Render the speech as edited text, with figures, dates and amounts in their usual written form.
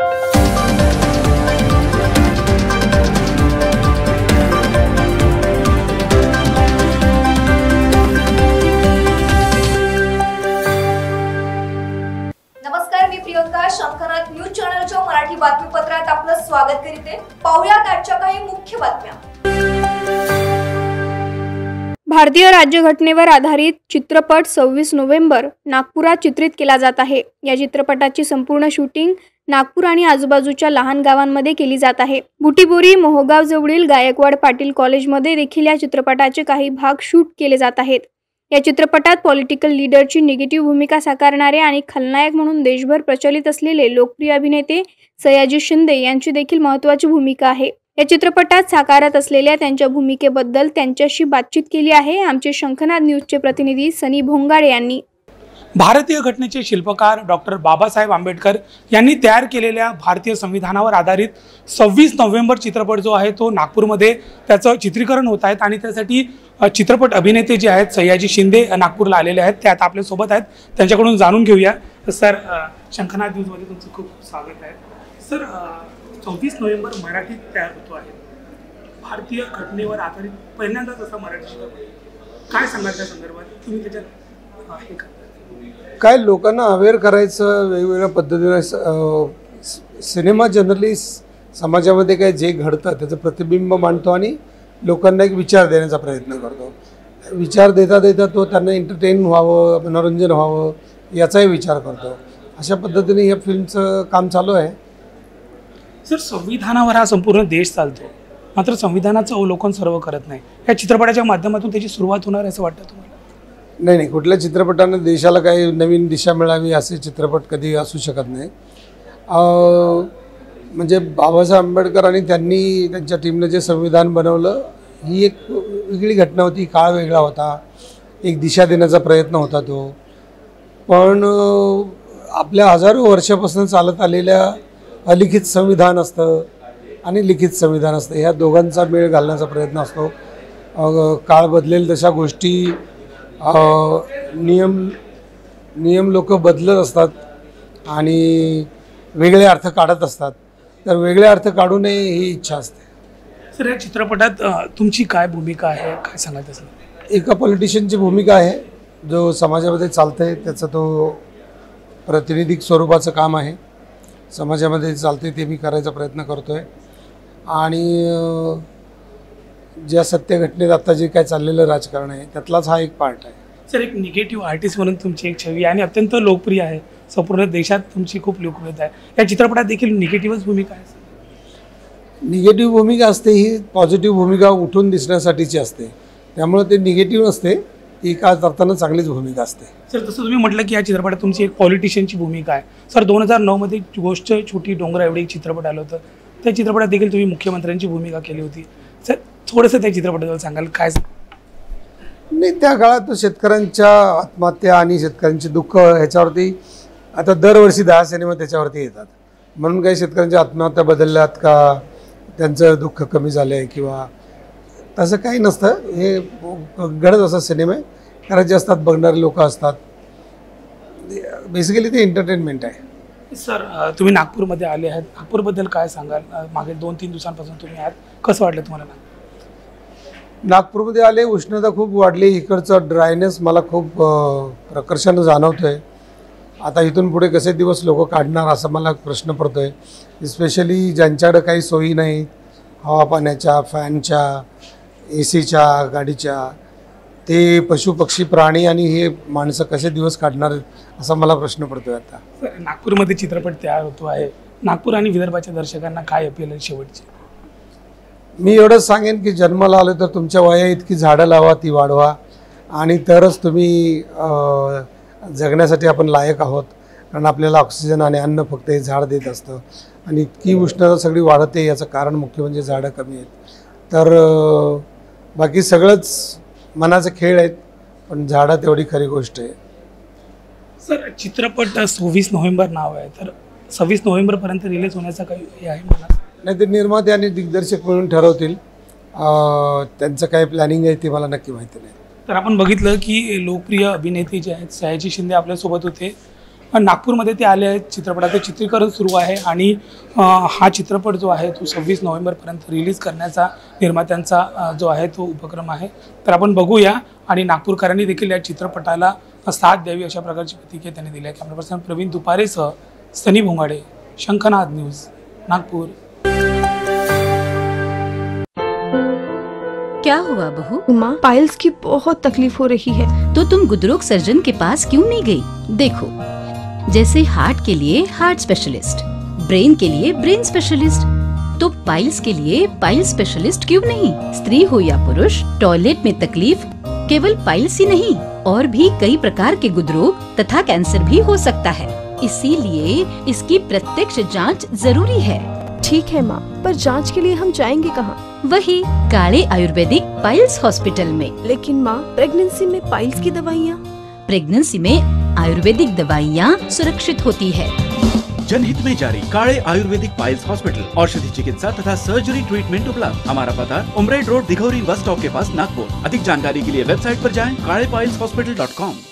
नमस्कार, मी प्रियंका. शंखनाद न्यूज चॅनलच्या मराठी बातमीपत्रात आपलं स्वागत करते. पाहुयात आजच्या काही मुख्य बातम्या. भारतीय राज्यघटनेवर आधारित चित्रपट 26 नोव्हेंबर नागपुरात चित्रित केला जात आहे. या चित्रपटाची संपूर्ण शूटिंग नागपूर आणि आजूबाजूच्या लहान गावांमध्ये केली जात आहे. बुटीबोरी मोहगाव जवळील गायकवाड पाटील कॉलेजमध्ये देखील या चित्रपटाचे काही भाग शूट केले जात आहेत. या चित्रपटात पॉलिटिकल लीडरची निगेटिव्ह भूमिका साकारणारे आणि खलनायक म्हणून देशभर प्रचलित असलेले लोकप्रिय अभिनेते सयाजी शिंदे यांची देखील महत्त्वाची भूमिका आहे. या चित्रपटात साकारत असलेल्या त्यांच्या भूमिकेबद्दल त्यांच्याशी बातचीत केली आहे आमचे शंखनाद न्यूजचे प्रतिनिधी सनी भोंगाडे यांनी. भारतीय घटनेचे शिल्पकार डॉक्टर बाबासाहेब आंबेडकर यांनी तयार केलेल्या भारतीय संविधानावर आधारित 26 नोव्हेंबर चित्रपट जो आहे तो नागपूरमध्ये त्याचं चित्रीकरण होत आहे आणि त्यासाठी चित्रपट अभिनेते जे आहेत सयाजी शिंदे नागपूरला आलेले आहेत. ते आता आपल्यासोबत आहेत, त्यांच्याकडून जाणून घेऊया. सर, शंखनाद न्यूजमध्ये तुमचं खूप स्वागत आहे. सर, 26 नोव्हेंबर मराठीत तयार होतो आहे. भारतीय घटनेवर आधारित पहिल्यांदाच असा मराठी चित्रपट, काय सांगाल त्या संदर्भात? तुम्ही त्याच्यात हे काय लोकांना अवेअर करायचं वेगवेगळ्या पद्धतीने. सिनेमा जनरली समाजामध्ये काय जे घडतं त्याचं प्रतिबिंब मांडतो आणि लोकांना एक विचार देण्याचा प्रयत्न करतो. विचार देता देता तो त्यांना एंटरटेन व्हावं, मनोरंजन व्हावं याचाही विचार करतो. अशा पद्धतीने या फिल्मचं काम चालू आहे. सर, संविधानावर हा संपूर्ण देश चालतो, मात्र संविधानाचं अवलोकन सर्व करत नाही. या चित्रपटाच्या माध्यमातून त्याची सुरुवात होणार असं वाटतं तुम्हाला? नाही, कुठल्या चित्रपटानं देशाला काही नवीन दिशा मिळावी असे चित्रपट कधी असू शकत नाही. म्हणजे बाबासाहेब आंबेडकर आणि त्यांनी त्यांच्या टीमने जे संविधान बनवलं ही एक वेगळी घटना होती. काळ वेगळा होता, एक दिशा देण्याचा प्रयत्न होता तो. पण आपल्या हजारो वर्षापासून चालत आलेल्या अलिखित संविधान असतं आणि लिखित संविधान असतं, ह्या दोघांचा मेळ घालण्याचा प्रयत्न असतो. काळ बदलेल तशा गोष्टी, नियम लोक बदलत असतात आणि वेगळे अर्थ काढत असतात. तर वेगळे अर्थ काढू नये ही इच्छा असते. सर, या चित्रपटात तुमची काय भूमिका आहे, काय सांगाल तसं? एका पॉलिटिशियनची भूमिका आहे जो समाजामध्ये चालतंय, त्याचं तो प्रातिनिधिक स्वरूपाचं काम आहे. समाजामध्ये चालते ते मी करायचा प्रयत्न करतो आहे. आणि ज्या सत्य घटनेत आता जे काय चाललेलं राजकारण आहे त्यातलाच हा एक पार्ट आहे. सर, एक निगेटिव्ह आर्टिस्ट म्हणून तुमची एक छवी आणि अत्यंत लोकप्रिय आहे, संपूर्ण देशात तुमची खूप लोकप्रियता आहे. या चित्रपटात देखील निगेटिव्हच भूमिका आहे. निगेटिव्ह भूमिका असते ही पॉझिटिव्ह भूमिका उठून दिसण्यासाठीची असते, त्यामुळे ते निगेटिव्ह नसते, ती का करताना चांगलीच भूमिका असते. सर, तसं तुम्ही म्हटलं की या चित्रपटात तुमची एक पॉलिटिशियनची भूमिका आहे. सर, 2009मध्ये गोष्ट छोटी डोंगर एवढे एक चित्रपट आलं होतं, त्या चित्रपटात देखील तुम्ही मुख्यमंत्र्यांची भूमिका केली होती. सर, थोडंसं त्या चित्रपटाबद्दल सांगाल काय? नाही, त्या काळात शेतकऱ्यांच्या आत्महत्या आणि शेतकऱ्यांचे दुःख ह्याच्यावरती आता दरवर्षी 10 सिनेमा त्याच्यावरती येतात. म्हणून काही शेतकऱ्यांच्या आत्महत्या बदलल्यात का, त्यांचं दुःख कमी झालं आहे किंवा तसं काही नसतं. हे घडत असतात सिनेमे, करायचे असतात, बघणारे लोक असतात. बेसिकली ते एंटरटेनमेंट आहे. सर, तुम्ही नागपूरमध्ये आले आहात, नागपूरबद्दल काय सांगाल? मागे 2-3 दिवसांपासून तुम्ही आहात, कसं वाटलं तुम्हाला? नागपूरमध्ये आले, उष्णता खूप वाढली, इकडचं ड्रायनेस मला खूप प्रकर्षानं जाणवतो आहे. आता इथून पुढे कसे दिवस लोक काढणार असा मला प्रश्न पडतो आहे. स्पेशली ज्यांच्याकडे काही सोयी नाही, हवा पाण्याच्या, फॅनच्या, AC च्या, गाडीच्या, ते पशुपक्षी प्राणी आणि हे माणसं कसे दिवस काढणार असा मला प्रश्न पडतो आहे. आता नागपूरमध्ये चित्रपट तयार होतो आहे, नागपूर आणि विदर्भाच्या दर्शकांना काय अपील आहे शेवटची? मी एवढंच सांगेन की जन्माला आलं तर तुमच्या वया इतकी झाडं लावा, ती वाढवा, आणि तरच तुम्ही जगण्यासाठी आपण लायक आहोत. कारण आपल्याला ऑक्सिजन आणि अन्न फक्त हे झाड देत असतं आणि इतकी उष्णता सगळी वाढते याचं कारण मुख्य म्हणजे झाडं कमी आहेत. तर बाकी सगळंच मनाचे खेळ आहेत, पण झाडं तेवढी खरी गोष्ट आहे. सर, चित्रपट 26 नोव्हेंबर नाव आहे, तर 26 नोव्हेंबरपर्यंत रिलीज होण्याचा काही हे आहे मला? नाही, ते निर्माते आणि दिग्दर्शक म्हणून ठरवतील. त्यांचं काय प्लॅनिंग आहे ते मला नक्की माहिती नाही. तर आपण बघितलं की लोकप्रिय अभिनेते जे आहेत सयाजी शिंदे आपल्यासोबत होते. नागपूरमध्ये ते आले आहेत. चित्रपटाचे चित्रीकरण सुरू आहे आणि हा चित्रपट जो आहे तो 26 नोव्हेंबरपर्यंत रिलीज करण्याचा निर्मात्यांचा जो आहे तो उपक्रम आहे. तर आपण बघूया आणि नागपूरकरांनी देखील या चित्रपटाला साथ द्यावी अशा प्रकारची प्रतिक्रिया त्यांनी दिली आहे. कॅमेरा पर्सन प्रवीण दुपारेसह सनी भोंगाडे, शंखनाद न्यूज, नागपूर. क्या हुआ बहू? माँ, पाइल्स की बहुत तकलीफ हो रही है. तो तुम गुदरोग सर्जन के पास क्यों नहीं गई? देखो, जैसे हार्ट के लिए हार्ट स्पेशलिस्ट, ब्रेन के लिए ब्रेन स्पेशलिस्ट, तो पाइल्स के लिए पाइल स्पेशलिस्ट क्यों नहीं? स्त्री हो या पुरुष, टॉयलेट में तकलीफ केवल पाइल्स ही नहीं और भी कई प्रकार के गुदरोग तथा कैंसर भी हो सकता है. इसीलिए इसकी प्रत्यक्ष जांच जरूरी है. ठीक है माँ, पर जांच के लिए हम जाएंगे कहाँ? वही काले आयुर्वेदिक पाइल्स हॉस्पिटल में. लेकिन माँ, प्रेगनेंसी में पाइल्स की दवाइयाँ. प्रेगनेंसी में आयुर्वेदिक दवाइयाँ सुरक्षित होती है. जनहित में जारी काले आयुर्वेदिक पाइल्स हॉस्पिटल, औषधि चिकित्सा तथा सर्जरी ट्रीटमेंट उपलब्ध. हमारा पता उमरेड रोड, दिघौरी बस स्टॉप के पास, नागपुर. अधिक जानकारी के लिए वेबसाइट पर जाएं kalepileshhospital.com.